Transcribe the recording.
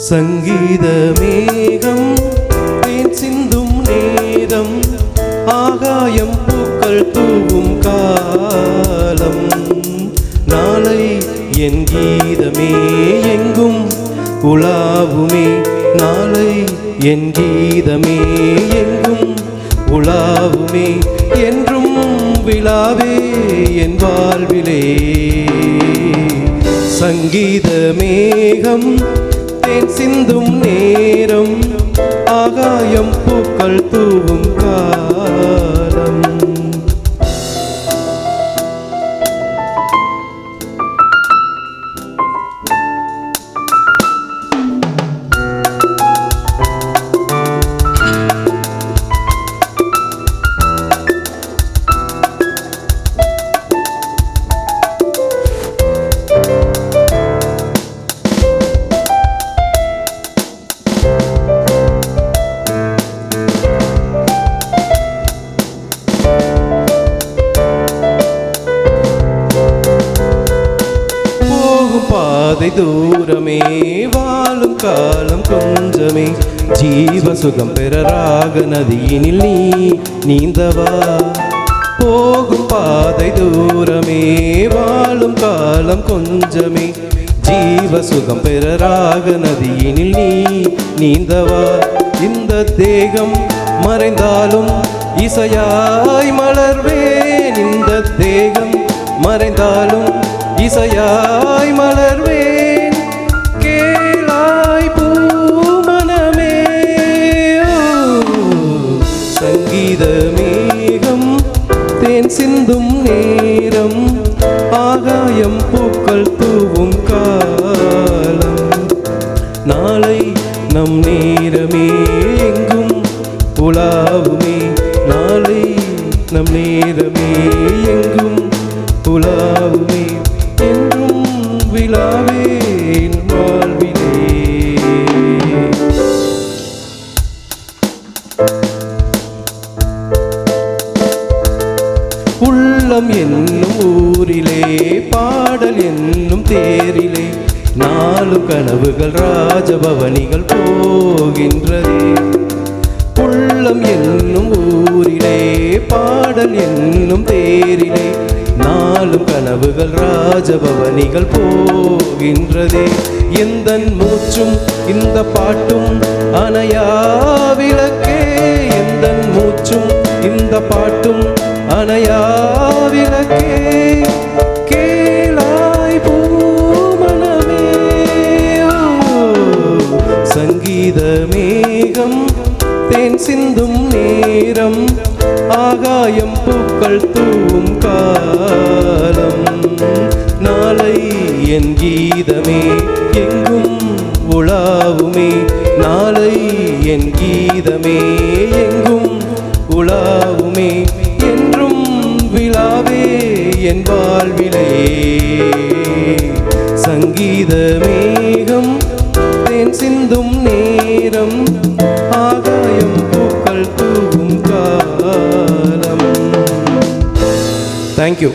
சங்கீத மேகம் தேன் சிந்தும் நேரம், ஆகாயம் பூக்கள் தூவும் காலம். நாளை என் கீதமே எங்கும் உலாவுமே, நாளை என் கீதமே எங்கும் உலாவுமே, என்றும் விழாவே என் வாழ்விலே. சங்கீத மேகம் தேன் சிந்தும் நேரம், ஆகாயம் பூக்கள் தூவும் காலம். பாதை தூரமே, வாழும் காலம் கொஞ்சமே, ஜீவ சுகம் பெற ராக நதியினில் நீ நீந்தவா. போகும் பாதை தூரமே, வாழும் காலம் கொஞ்சமே, ஜீவ சுகம் பெற ராக நதியினில் நீ நீந்தவா. இந்த தேகம் மறைந்தாலும் இசையாய் மலர்வேன், இந்த தேகம் மறைந்தாலும் இசையாய் மலர்வேன். கேளாய் பூமனமே, சங்கீத மேகம் தேன் சிந்தும் நேரம், ஆகாயம் பூக்கள் தூவும் காலம். நாளை நம் நேரமே எங்கும் உலாவுமே, நாளை நம் நேரமே எங்கும் உலாவுமே, என்றும் விழாவே வாழ்விலே. உள்ளம் என்னும் ஊரிலே, பாடல் என்னும் தேரிலே, நாளும் கனவுகள் ராஜபவனிகள் போகின்றதே. உள்ளம் என்னும் ஊரிலே, பாடல் என்னும் தேரிலே, நாளும் கனவுகள் ராஜபவனிகள் போகின்றதே. எந்தன் மூச்சும் இந்த பாட்டும் அணையா விளக்கே, எந்தன் மூச்சும் இந்த பாட்டும் அணையா விளக்கே. கேளாய் பூமனமே, சங்கீத மேகம் தேன் சிந்தும் நேரம், ஆகாயம் பூக்கள் தூவும் காலம். நாளை என் கீதமே எங்கும் உலாவுமே, நாளை என் கீதமே எங்கும் உலாவுமே, என்றும் விழாவே என் வாழ்விலே. சங்கீத மேகம் தேன் சிந்தும் நேரம், ஆகாயம் பூக்கள் தூவும் காலம். Thank you.